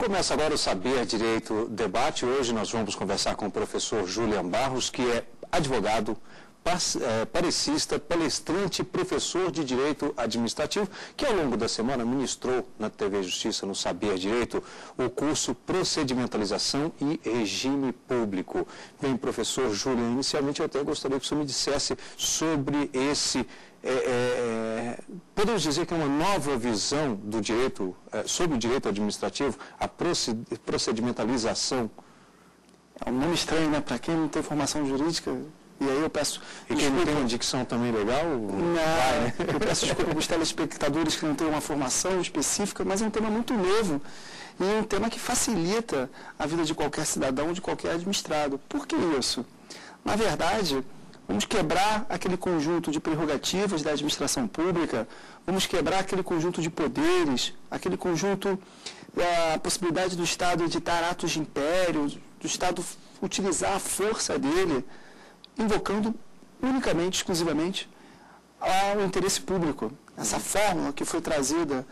Começa agora o Saber Direito Debate. Hoje nós vamos conversar com o professor Julian Barros, que é advogado, parecista, palestrante, professor de Direito Administrativo, que ao longo da semana ministrou na TV Justiça, no Saber Direito, o curso Procedimentalização e Regime Público. Bem, professor Julian, inicialmente eu até gostaria que o senhor me dissesse sobre esse... podemos dizer que é uma nova visão do direito, sobre o direito administrativo, a procedimentalização. É um nome estranho, né? Para quem não tem formação jurídica, e aí eu peço... E quem não tem uma dicção também legal? Eu peço desculpa para os telespectadores que não têm uma formação específica, mas é um tema muito novo e é um tema que facilita a vida de qualquer cidadão, de qualquer administrado. Por que isso? Na verdade... Vamos quebrar aquele conjunto de prerrogativas da administração pública, vamos quebrar aquele conjunto de poderes, aquele conjunto da possibilidade do Estado editar atos de império, do Estado utilizar a força dele, invocando unicamente, exclusivamente, ao interesse público. Essa fórmula que foi trazida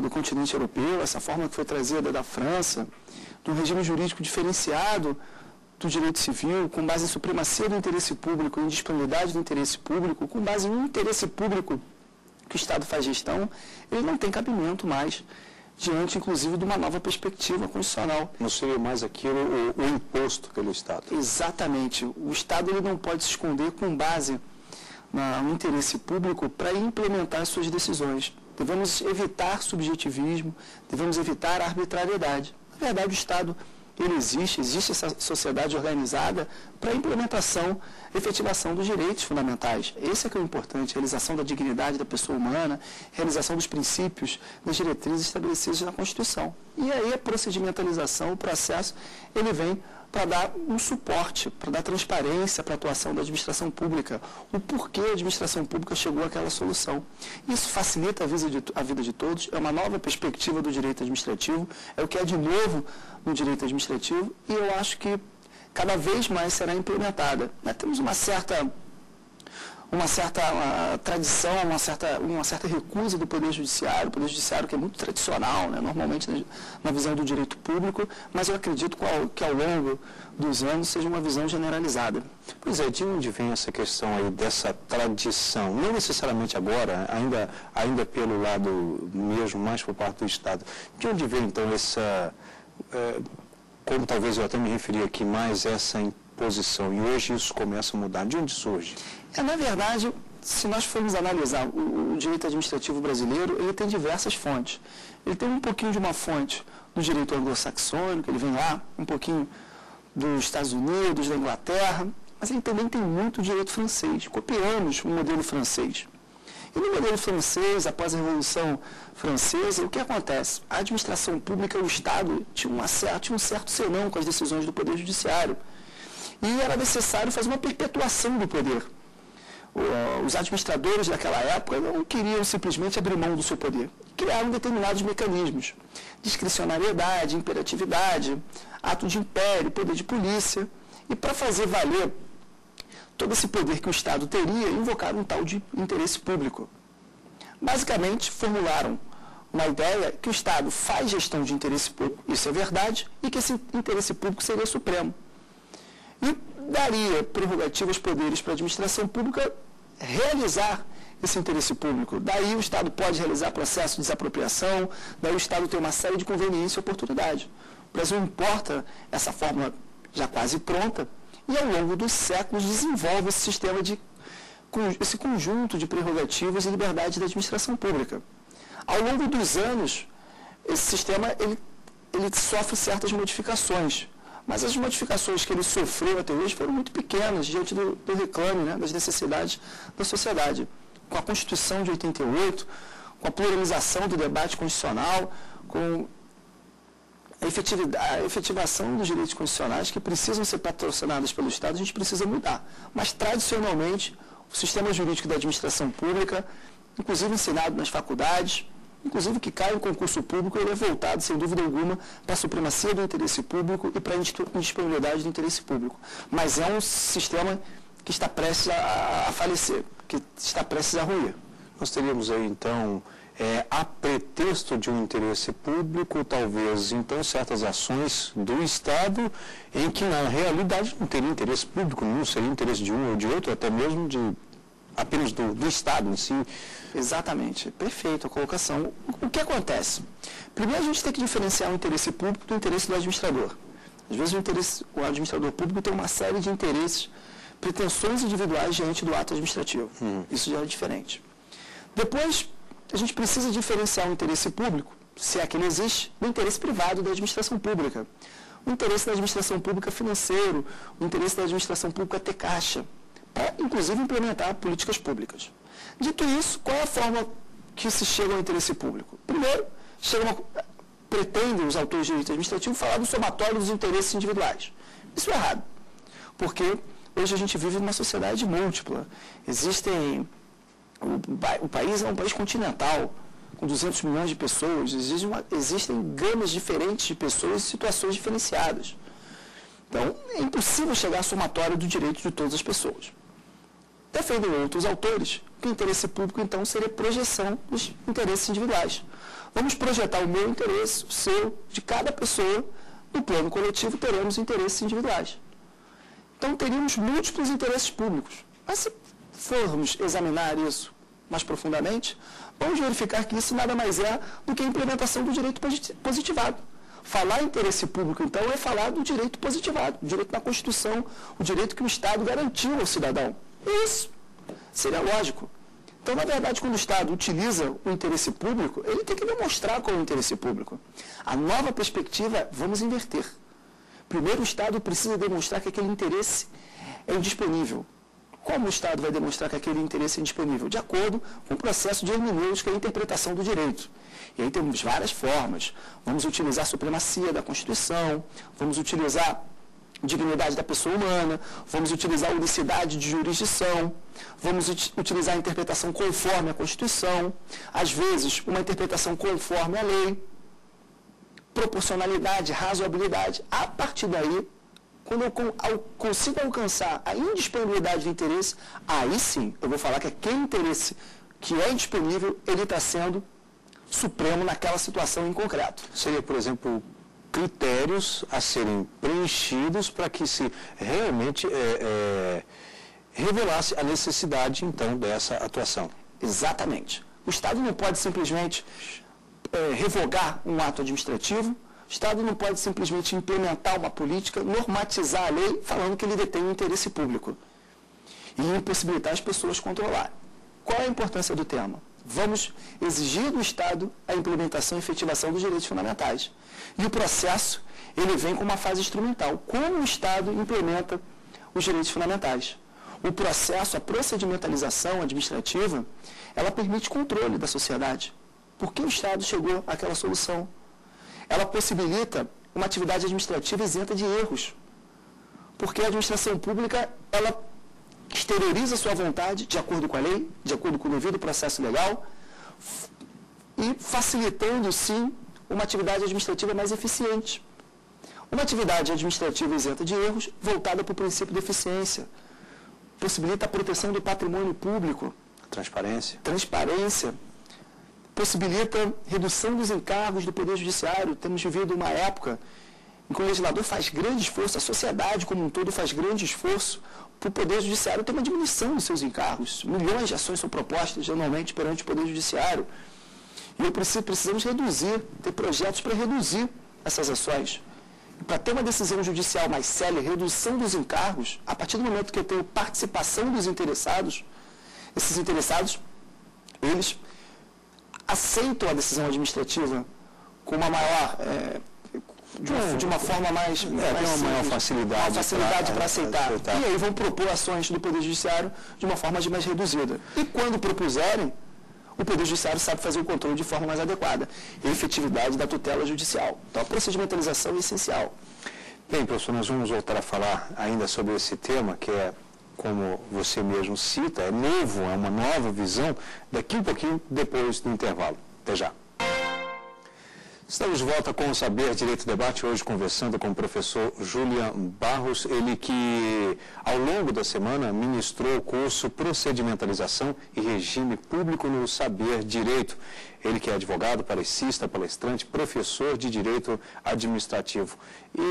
do continente europeu, essa fórmula que foi trazida da França, de um regime jurídico diferenciado do direito civil, com base em supremacia do interesse público, em disponibilidade do interesse público, com base em interesse público que o Estado faz gestão, ele não tem cabimento mais diante, inclusive, de uma nova perspectiva constitucional. Não seria mais aquilo o imposto pelo Estado? Exatamente. O Estado ele não pode se esconder com base no interesse público para implementar as suas decisões. Devemos evitar subjetivismo, devemos evitar a arbitrariedade. Na verdade, o Estado... ele existe essa sociedade organizada para a implementação, efetivação dos direitos fundamentais. Esse é que é o importante, realização da dignidade da pessoa humana, realização dos princípios, das diretrizes estabelecidas na Constituição. E aí a procedimentalização, o processo, ele vem para dar um suporte, para dar transparência para a atuação da administração pública, o porquê a administração pública chegou àquela solução. Isso facilita a vida de todos, é uma nova perspectiva do direito administrativo, é o que é de novo no direito administrativo e eu acho que cada vez mais será implementada. Nós temos uma certa tradição, uma certa recusa do Poder Judiciário, o Poder Judiciário que é muito tradicional, né, normalmente na visão do direito público, mas eu acredito que ao longo dos anos seja uma visão generalizada. Pois é, de onde vem essa questão aí dessa tradição? Não necessariamente agora, ainda pelo lado mesmo, mais por parte do Estado. De onde vem então essa, como talvez eu até me referi aqui mais, essa imposição? E hoje isso começa a mudar. De onde surge? Na verdade, se nós formos analisar o direito administrativo brasileiro, ele tem diversas fontes. Ele tem um pouquinho de uma fonte do direito anglo-saxônico, ele vem lá, um pouquinho dos Estados Unidos, da Inglaterra, mas ele também tem muito direito francês. Copiamos o modelo francês. E no modelo francês, após a Revolução Francesa, o que acontece? A administração pública, o Estado, tinha um certo senão com as decisões do Poder Judiciário. E era necessário fazer uma perpetuação do poder. Os administradores daquela época não queriam simplesmente abrir mão do seu poder. Criaram determinados mecanismos. Discricionariedade, imperatividade, ato de império, poder de polícia. E para fazer valer todo esse poder que o Estado teria, invocaram um tal de interesse público. Basicamente, formularam uma ideia que o Estado faz gestão de interesse público, isso é verdade, e que esse interesse público seria supremo. E daria prerrogativas, poderes para a administração pública realizar esse interesse público. Daí o Estado pode realizar processo de desapropriação, daí o Estado tem uma série de conveniência e oportunidade. O Brasil importa essa fórmula já quase pronta e ao longo dos séculos desenvolve esse sistema esse conjunto de prerrogativas e liberdades da administração pública. Ao longo dos anos, esse sistema ele sofre certas modificações. Mas as modificações que ele sofreu até hoje foram muito pequenas diante do reclame, né, das necessidades da sociedade. Com a Constituição de 88, com a pluralização do debate constitucional, com a efetivação dos direitos constitucionais que precisam ser patrocinados pelo Estado, a gente precisa mudar. Mas, tradicionalmente, o sistema jurídico da administração pública, inclusive ensinado nas faculdades, inclusive que cai em concurso público, ele é voltado, sem dúvida alguma, para a supremacia do interesse público e para a indisponibilidade do interesse público. Mas é um sistema que está prestes a falecer, que está prestes a ruir. Nós teríamos aí, então, a pretexto de um interesse público, talvez, então, certas ações do Estado em que, na realidade, não teria interesse público nenhum, seria interesse de um ou de outro, até mesmo apenas do Estado em si. Exatamente, perfeito a colocação. O que acontece? Primeiro, a gente tem que diferenciar o interesse público do interesse do administrador. Às vezes, o administrador público tem uma série de interesses, pretensões individuais diante do ato administrativo. Isso já é diferente. Depois, a gente precisa diferenciar o interesse público, se é que ele existe, do interesse privado da administração pública. O interesse da administração pública financeiro, o interesse da administração pública ter caixa, para, inclusive, implementar políticas públicas. Dito isso, qual é a forma que se chega ao interesse público? Primeiro, pretendem os autores de direito administrativo falar do somatório dos interesses individuais. Isso é errado, porque hoje a gente vive numa sociedade múltipla. O país é um país continental, com 200 milhões de pessoas, existem gamas diferentes de pessoas e situações diferenciadas. Então, é impossível chegar ao somatório do direito de todas as pessoas. Defendem outros autores que o interesse público, então, seria projeção dos interesses individuais. Vamos projetar o meu interesse, o seu, de cada pessoa, no plano coletivo teremos interesses individuais. Então, teríamos múltiplos interesses públicos. Mas se formos examinar isso mais profundamente, vamos verificar que isso nada mais é do que a implementação do direito positivado. Falar em interesse público, então, é falar do direito positivado, o direito da Constituição, o direito que o Estado garantiu ao cidadão. Isso seria lógico. Então, na verdade, quando o Estado utiliza o interesse público, ele tem que demonstrar qual é o interesse público. A nova perspectiva é, vamos inverter. Primeiro, o Estado precisa demonstrar que aquele interesse é indisponível. Como o Estado vai demonstrar que aquele interesse é indisponível? De acordo com o processo de hermenêutica e interpretação do direito. E aí temos várias formas. Vamos utilizar a supremacia da Constituição, vamos utilizar dignidade da pessoa humana, vamos utilizar a unicidade de jurisdição, vamos utilizar a interpretação conforme a Constituição, às vezes uma interpretação conforme a lei, proporcionalidade, razoabilidade. A partir daí, quando eu consigo alcançar a indisponibilidade de interesse, aí sim eu vou falar que aquele interesse que é indisponível, ele está sendo supremo naquela situação em concreto. Seria, por exemplo, critérios a serem preenchidos para que se realmente revelasse a necessidade, então, dessa atuação. Exatamente. O Estado não pode simplesmente revogar um ato administrativo, o Estado não pode simplesmente implementar uma política, normatizar a lei, falando que ele detém um interesse público e impossibilitar as pessoas controlarem. Qual é a importância do tema? Vamos exigir do Estado a implementação e efetivação dos direitos fundamentais. E o processo, ele vem com uma fase instrumental. Como o Estado implementa os direitos fundamentais? O processo, a procedimentalização administrativa, ela permite controle da sociedade. Por que o Estado chegou àquela solução? Ela possibilita uma atividade administrativa isenta de erros. Porque a administração pública, ela exterioriza sua vontade de acordo com a lei, de acordo com o devido processo legal, e facilitando, sim, uma atividade administrativa mais eficiente. Uma atividade administrativa isenta de erros, voltada para o princípio da eficiência, possibilita a proteção do patrimônio público. Transparência. Possibilita redução dos encargos do Poder Judiciário. Temos vivido uma época em que o legislador faz grande esforço, a sociedade como um todo faz grande esforço para o Poder Judiciário ter uma diminuição dos seus encargos. Milhões de ações são propostas anualmente perante o Poder Judiciário. E precisamos reduzir, ter projetos para reduzir essas ações. E para ter uma decisão judicial mais séria, redução dos encargos, a partir do momento que eu tenho participação dos interessados, esses interessados, eles aceitam a decisão administrativa com uma maior, de uma forma mais tem uma maior facilidade para aceitar. E aí vão propor ações do Poder Judiciário de uma forma mais reduzida. E quando propuserem, o Poder Judiciário sabe fazer o controle de forma mais adequada. E a efetividade da tutela judicial. Então, a procedimentalização é essencial. Bem, professor, nós vamos voltar a falar ainda sobre esse tema, que é, como você mesmo cita, é novo, é uma nova visão, daqui um pouquinho depois do intervalo. Até já. Estamos de volta com o Saber Direito Debate, hoje conversando com o professor Julian Barros, ele que ao longo da semana ministrou o curso Procedimentalização e Regime Público no Saber Direito. Ele que é advogado, parecista, palestrante, professor de Direito Administrativo. E,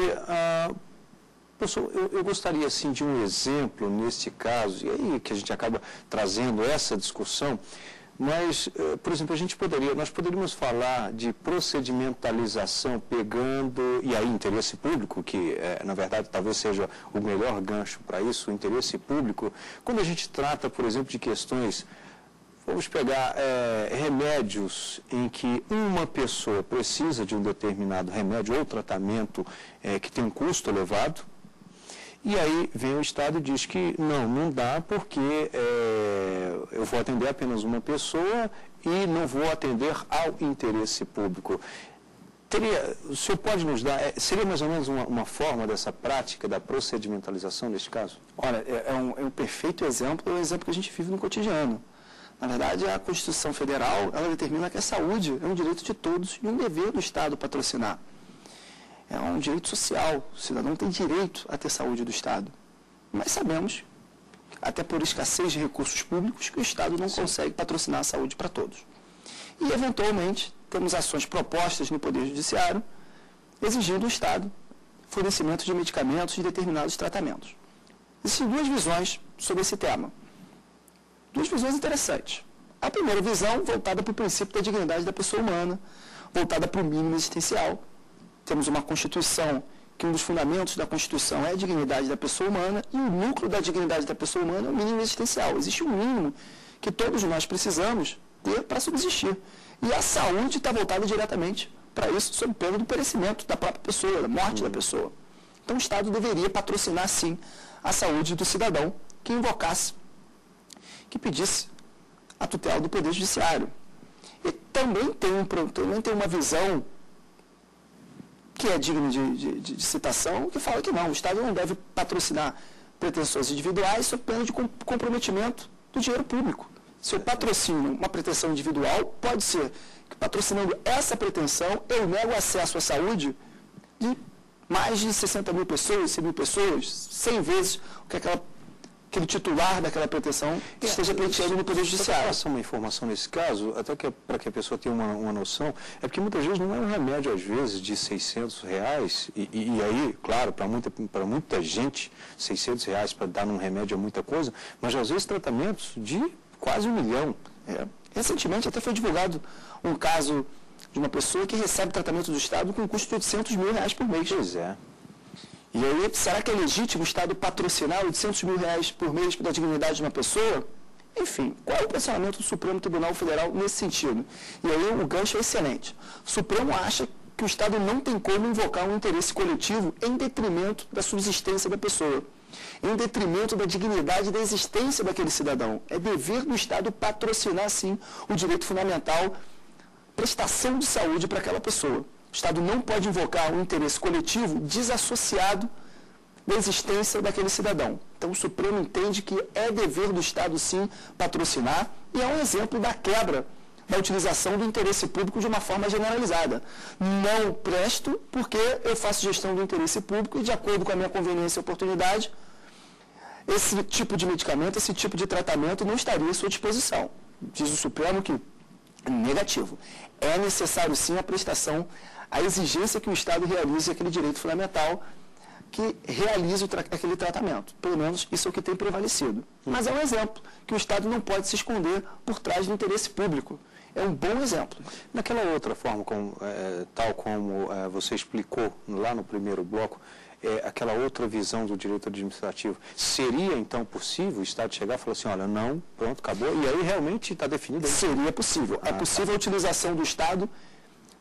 professor, eu gostaria assim de um exemplo neste caso, e aí que a gente acaba trazendo essa discussão. Mas, por exemplo, nós poderíamos falar de procedimentalização pegando, e aí interesse público, que na verdade talvez seja o melhor gancho para isso, o interesse público, quando a gente trata, por exemplo, de questões, vamos pegar remédios em que uma pessoa precisa de um determinado remédio ou tratamento que tem um custo elevado. E aí vem o Estado e diz que não dá porque eu vou atender apenas uma pessoa e não vou atender ao interesse público. O senhor pode nos dar, seria mais ou menos uma forma dessa prática da procedimentalização neste caso? Olha, é um perfeito exemplo, é um exemplo que a gente vive no cotidiano. Na verdade, a Constituição Federal, ela determina que a saúde é um direito de todos e um dever do Estado patrocinar. É um direito social, o cidadão tem direito a ter saúde do Estado. Mas sabemos, até por escassez de recursos públicos, que o Estado não consegue patrocinar a saúde para todos. E, eventualmente, temos ações propostas no Poder Judiciário, exigindo do Estado fornecimento de medicamentos de determinados tratamentos. Existem duas visões sobre esse tema. Duas visões interessantes. A primeira visão, voltada para o princípio da dignidade da pessoa humana, voltada para o mínimo existencial. Temos uma Constituição, que um dos fundamentos da Constituição é a dignidade da pessoa humana, e o núcleo da dignidade da pessoa humana é o mínimo existencial. Existe um mínimo que todos nós precisamos ter para subsistir. E a saúde está voltada diretamente para isso, sob pena do perecimento da própria pessoa, da morte da pessoa. Então o Estado deveria patrocinar, sim, a saúde do cidadão que invocasse, que pedisse a tutela do Poder Judiciário. E também tem uma visão que é digno de citação, que fala que não, o Estado não deve patrocinar pretensões individuais sob pena de comprometimento do dinheiro público. Se eu patrocino uma pretensão individual, pode ser que patrocinando essa pretensão, eu nego acesso à saúde de mais de 60 mil pessoas, 100 mil pessoas, 100 vezes o que aquele titular daquela pretensão esteja pleiteando no Poder Judiciário. Passar uma informação nesse caso, até que para que a pessoa tenha uma noção, é porque muitas vezes não é um remédio, às vezes, de R$600, e aí, claro, para muita gente, R$600 para dar num remédio é muita coisa, mas às vezes tratamentos de quase 1 milhão. Recentemente até foi divulgado um caso de uma pessoa que recebe tratamento do Estado com um custo de R$800 mil por mês. Pois é. E aí, será que é legítimo o Estado patrocinar R$800 mil por mês pela dignidade de uma pessoa? Enfim, qual é o posicionamento do Supremo Tribunal Federal nesse sentido? E aí o gancho é excelente. O Supremo acha que o Estado não tem como invocar um interesse coletivo em detrimento da subsistência da pessoa, em detrimento da dignidade da existência daquele cidadão. É dever do Estado patrocinar, sim, o direito fundamental, prestação de saúde para aquela pessoa. O Estado não pode invocar um interesse coletivo desassociado da existência daquele cidadão. Então, o Supremo entende que é dever do Estado, sim, patrocinar, e é um exemplo da quebra da utilização do interesse público de uma forma generalizada. Não presto porque eu faço gestão do interesse público e, de acordo com a minha conveniência e oportunidade, esse tipo de medicamento, esse tipo de tratamento não estaria à sua disposição. Diz o Supremo que é negativo. É necessário, sim, a prestação, a exigência que o Estado realize aquele direito fundamental, que realize aquele tratamento. Pelo menos isso é o que tem prevalecido. Mas é um exemplo que o Estado não pode se esconder por trás do interesse público. É um bom exemplo. Naquela outra forma, tal como você explicou lá no primeiro bloco, aquela outra visão do direito administrativo, seria então possível o Estado chegar e falar assim, olha, não, pronto, acabou, e aí realmente está definido? Seria possível. É possível a utilização do Estado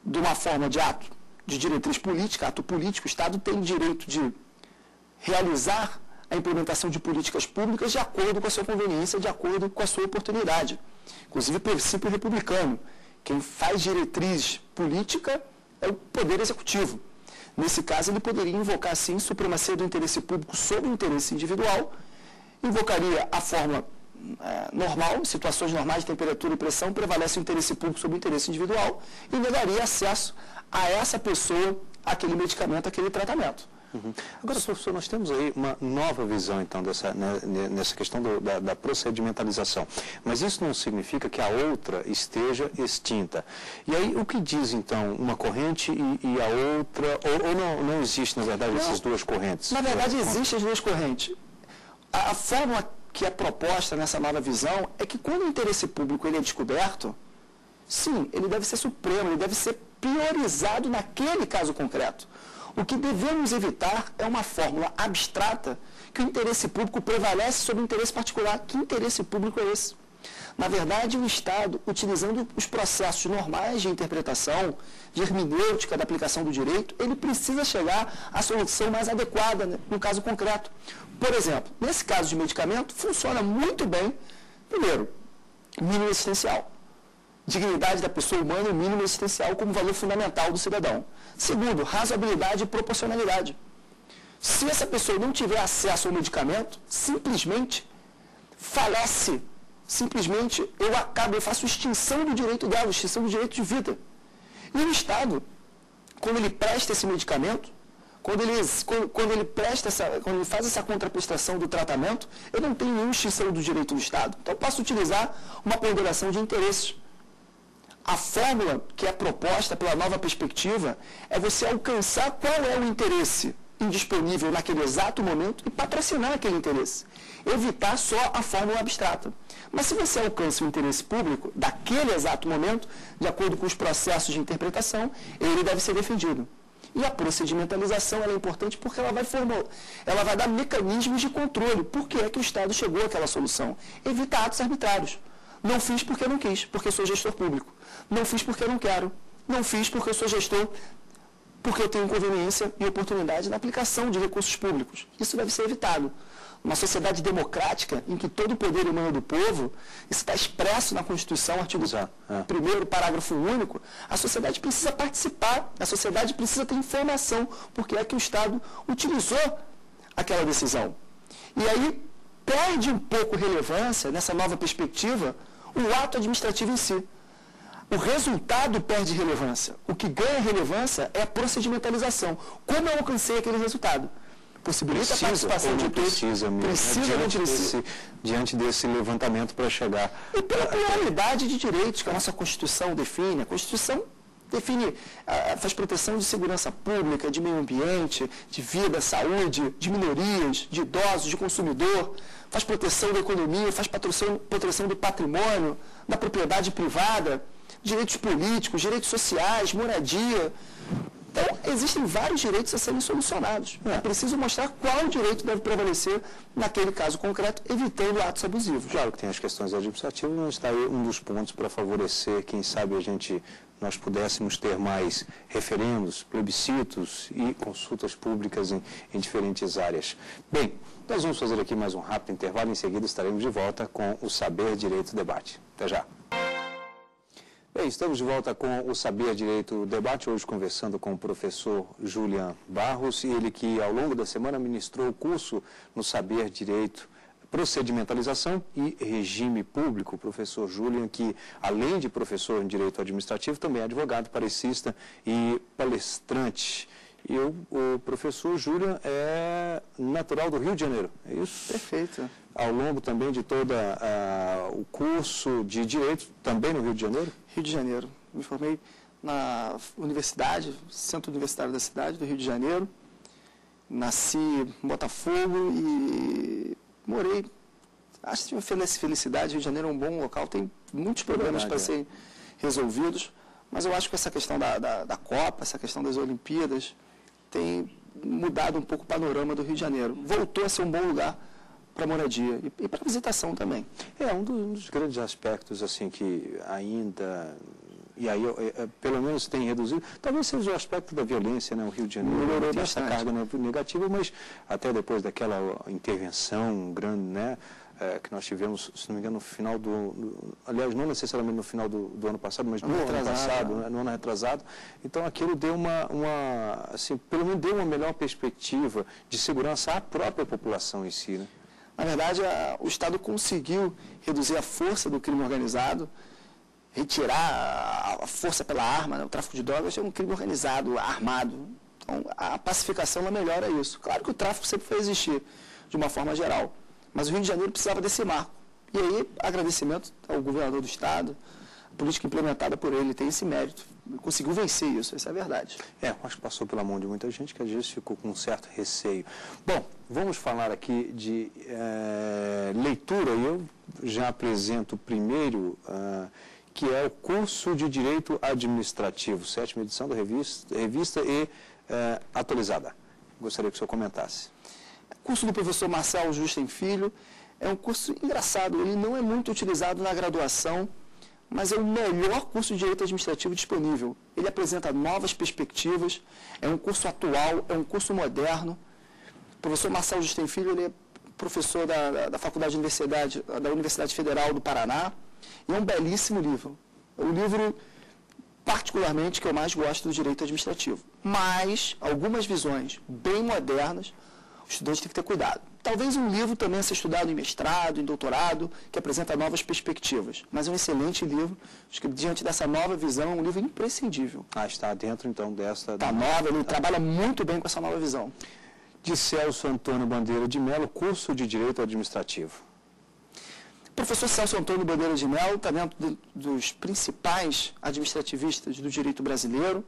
de uma forma de ato, de diretriz política, ato político. O Estado tem direito de realizar a implementação de políticas públicas de acordo com a sua conveniência, de acordo com a sua oportunidade. Inclusive, o princípio republicano. Quem faz diretriz política é o Poder Executivo. Nesse caso, ele poderia invocar, sim, supremacia do interesse público sobre o interesse individual, invocaria a forma normal, em situações normais de temperatura e pressão, prevalece o interesse público sobre o interesse individual e negaria acesso a essa pessoa, àquele medicamento, àquele tratamento. Agora, professor, nós temos aí uma nova visão, então, nessa questão da procedimentalização. Mas isso não significa que a outra esteja extinta. E aí, o que diz, então, uma corrente e a outra? Ou não existe, na verdade, essas duas correntes? Na verdade, existem as duas correntes. A fórmula que é proposta nessa nova visão é que quando o interesse público ele é descoberto, sim, ele deve ser supremo, ele deve ser priorizado naquele caso concreto. O que devemos evitar é uma fórmula abstrata que o interesse público prevalece sobre o interesse particular. Que interesse público é esse? Na verdade, o Estado, utilizando os processos normais de interpretação, de hermenêutica da aplicação do direito, ele precisa chegar à solução mais adequada, né, no caso concreto. Por exemplo, nesse caso de medicamento, funciona muito bem, primeiro, mínimo existencial. Dignidade da pessoa humana e o mínimo existencial como valor fundamental do cidadão. Segundo, razoabilidade e proporcionalidade. Se essa pessoa não tiver acesso ao medicamento, simplesmente falece. Simplesmente eu faço extinção do direito dela, extinção do direito de vida. E o Estado, quando ele presta esse medicamento, quando ele faz essa contraprestação do tratamento, eu não tenho nenhuma extinção do direito do Estado. Então eu posso utilizar uma ponderação de interesses. A fórmula que é proposta pela nova perspectiva é você alcançar qual é o interesse indisponível naquele exato momento e patrocinar aquele interesse. Evitar só a fórmula abstrata. Mas se você alcança o interesse público daquele exato momento, de acordo com os processos de interpretação, ele deve ser defendido. E a procedimentalização ela é importante porque ela vai dar mecanismos de controle. Por que é que o Estado chegou àquela solução? Evita atos arbitrários. Não fiz porque não quis, porque sou gestor público. Não fiz porque não quero. Não fiz porque sou gestor, porque eu tenho conveniência e oportunidade na aplicação de recursos públicos. Isso deve ser evitado. Uma sociedade democrática, em que todo o poder emana do povo, isso está expresso na Constituição, artigo 1º, parágrafo único, a sociedade precisa participar, a sociedade precisa ter informação, porque é que o Estado utilizou aquela decisão. E aí perde um pouco relevância, nessa nova perspectiva, o ato administrativo em si. O resultado perde relevância. O que ganha relevância é a procedimentalização. Como eu alcancei aquele resultado? Possibilita a participação de todos. Precisa diante desse levantamento para chegar. E pela pluralidade de direitos que a nossa Constituição define. A Constituição define, faz proteção de segurança pública, de meio ambiente, de vida, saúde, de minorias, de idosos, de consumidor, faz proteção da economia, faz proteção do patrimônio, da propriedade privada, direitos políticos, direitos sociais, moradia. Então, existem vários direitos a serem solucionados. É preciso mostrar qual direito deve prevalecer naquele caso concreto, evitando atos abusivos. Claro que tem as questões administrativas, mas está aí um dos pontos para favorecer, quem sabe nós pudéssemos ter mais referendos, plebiscitos e consultas públicas em diferentes áreas. Bem, nós vamos fazer aqui mais um rápido intervalo, em seguida estaremos de volta com o Saber Direito Debate. Até já. Bem, estamos de volta com o Saber Direito Debate, hoje conversando com o professor Julian Barros, e ele que ao longo da semana ministrou o curso no Saber Direito Procedimentalização e Regime Público. O professor Julian, que além de professor em Direito Administrativo, também é advogado, parecista e palestrante. E o professor Julian é natural do Rio de Janeiro, é isso? Perfeito. Ao longo também de todo o curso de Direito, também no Rio de Janeiro? Rio de Janeiro. Me formei na universidade, Centro Universitário da cidade do Rio de Janeiro. Nasci em Botafogo e morei. Acho que tive felicidade. Rio de Janeiro é um bom local, tem muitos problemas para serem resolvidos, mas eu acho que essa questão da Copa, essa questão das Olimpíadas, tem mudado um pouco o panorama do Rio de Janeiro. Voltou a ser um bom lugar para moradia e para visitação também. É um dos grandes aspectos assim que ainda, e aí pelo menos tem reduzido, talvez seja o aspecto da violência, né? O Rio de Janeiro tem essa carga negativa, mas até depois daquela intervenção grande, né? Que nós tivemos, se não me engano, no final aliás, não necessariamente no final do ano passado, mas no ano passado, né? No ano retrasado. Então, aquilo deu assim, pelo menos deu uma melhor perspectiva de segurança à própria população em si, né? Na verdade, o Estado conseguiu reduzir a força do crime organizado, retirar a força pela arma, né? O tráfico de drogas é um crime organizado, armado. Então, a pacificação ela melhora isso. Claro que o tráfico sempre vai existir, de uma forma geral, mas o Rio de Janeiro precisava desse marco. E aí, agradecimento ao governador do Estado, a política implementada por ele tem esse mérito. Conseguiu vencer isso, essa é a verdade. Acho que passou pela mão de muita gente que às vezes ficou com um certo receio. Bom, vamos falar aqui de leitura, e eu já apresento primeiro, que é o curso de Direito Administrativo, 7ª edição da revista e atualizada. Gostaria que o senhor comentasse. O curso do professor Marcelo Justem Filho é um curso engraçado, ele não é muito utilizado na graduação, mas é o melhor curso de Direito Administrativo disponível. Ele apresenta novas perspectivas, é um curso atual, é um curso moderno. O professor Marcelo Justem Filho, ele é professor da Faculdade da Universidade Federal do Paraná, e é um belíssimo livro. É o livro, particularmente, que eu mais gosto do Direito Administrativo. Mas, algumas visões bem modernas, o estudante tem que ter cuidado. Talvez um livro também a ser estudado em mestrado, em doutorado, que apresenta novas perspectivas. Mas é um excelente livro. Acho que, diante dessa nova visão, é um livro imprescindível. Está dentro, então, desta... Está nova, ele trabalha muito bem com essa nova visão. De Celso Antônio Bandeira de Mello, curso de Direito Administrativo. O professor Celso Antônio Bandeira de Mello está dentro dos principais administrativistas do direito brasileiro.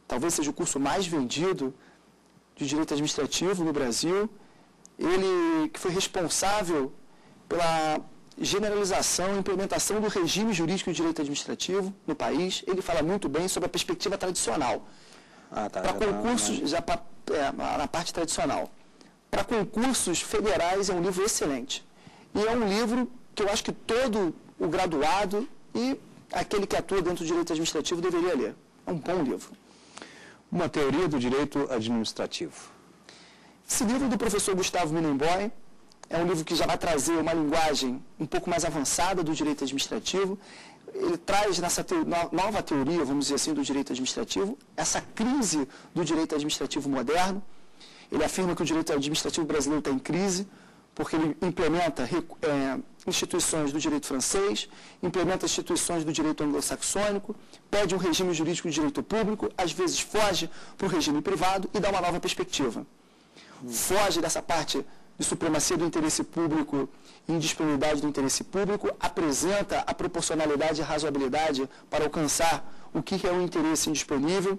Talvez seja o curso mais vendido de Direito Administrativo no Brasil. Ele que foi responsável pela generalização e implementação do regime jurídico de direito administrativo no país. Ele fala muito bem sobre a perspectiva tradicional. Para concursos, na parte tradicional. Para concursos federais é um livro excelente. E é um livro que eu acho que todo o graduado e aquele que atua dentro do direito administrativo deveria ler. É um bom livro. Uma teoria do direito administrativo. Esse livro do professor Gustavo Minenboim é um livro que já vai trazer uma linguagem um pouco mais avançada do direito administrativo. Ele traz nessa nova teoria, vamos dizer assim, do direito administrativo, essa crise do direito administrativo moderno. Ele afirma que o direito administrativo brasileiro está em crise, porque ele implementa instituições do direito francês, implementa instituições do direito anglo-saxônico, pede um regime jurídico de direito público, às vezes foge para o regime privado e dá uma nova perspectiva. Foge dessa parte de supremacia do interesse público e indisponibilidade do interesse público, apresenta a proporcionalidade e a razoabilidade para alcançar o que é o interesse indisponível.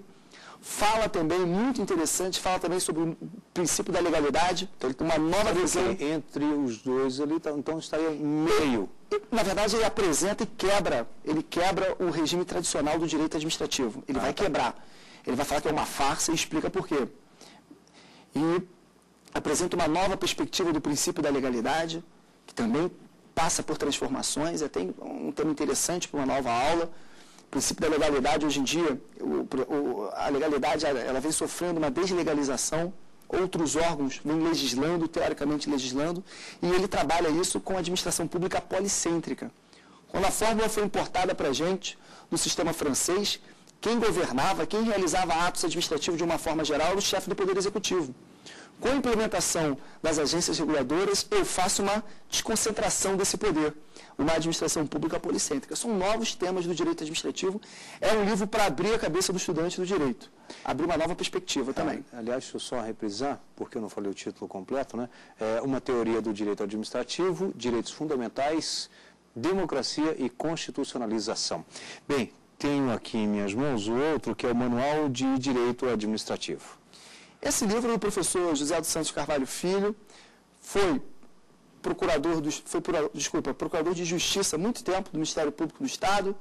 Fala também, muito interessante, fala também sobre o princípio da legalidade. Então, ele tem uma nova visão. Entre os dois ali, então estaria meio. Na verdade, ele apresenta e quebra o regime tradicional do direito administrativo. Ele vai quebrar. Ele vai falar que é uma farsa e explica por quê. E apresenta uma nova perspectiva do princípio da legalidade, que também passa por transformações. É até um tema interessante para uma nova aula. O princípio da legalidade, hoje em dia, a legalidade ela vem sofrendo uma deslegalização, outros órgãos vêm legislando, teoricamente legislando, e ele trabalha isso com a administração pública policêntrica. Quando a fórmula foi importada para a gente, do sistema francês, quem governava, quem realizava atos administrativos de uma forma geral era o chefe do Poder Executivo. Com a implementação das agências reguladoras, eu faço uma desconcentração desse poder, uma administração pública policêntrica. São novos temas do direito administrativo. É um livro para abrir a cabeça do estudante do direito, abrir uma nova perspectiva também. Aliás, deixa eu só reprisar, porque eu não falei o título completo, né? É uma teoria do direito administrativo, direitos fundamentais, democracia e constitucionalização. Bem, tenho aqui em minhas mãos o outro, que é o Manual de Direito Administrativo. Esse livro do professor José dos Santos Carvalho Filho foi procurador de Justiça há muito tempo do Ministério Público do Estado.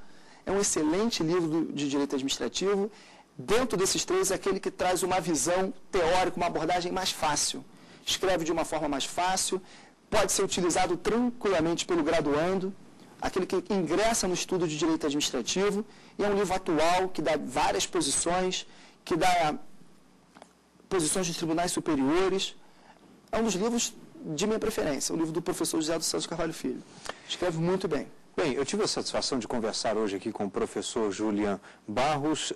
É um excelente livro de direito administrativo. Dentro desses três, é aquele que traz uma visão teórica, uma abordagem mais fácil. Escreve de uma forma mais fácil, pode ser utilizado tranquilamente pelo graduando, aquele que ingressa no estudo de direito administrativo. E é um livro atual, que dá várias posições, que dá posições de tribunais superiores. É um dos livros de minha preferência, o livro do professor José dos Santos Carvalho Filho. Escreve muito bem. Bem, eu tive a satisfação de conversar hoje aqui com o professor Julian Barros.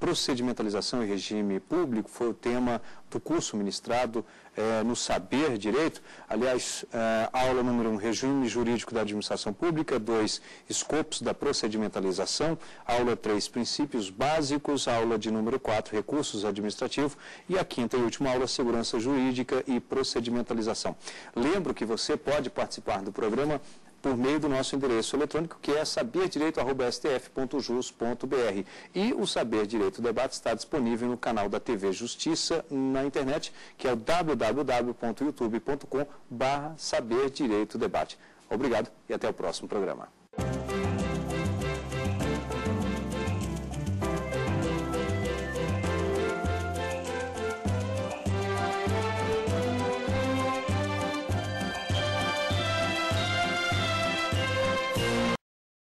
Procedimentalização e regime público foi o tema do curso ministrado no Saber Direito. Aliás, aula número 1, regime jurídico da administração pública, 2, escopos da procedimentalização, aula 3, princípios básicos, aula de número 4, recursos administrativos e a quinta e última aula, segurança jurídica e procedimentalização. Lembro que você pode participar do programa por meio do nosso endereço eletrônico, que é saberdireito@stf.jus.br. E o Saber Direito Debate está disponível no canal da TV Justiça na internet, que é o www.youtube.com/saberdireitodebate. Obrigado e até o próximo programa.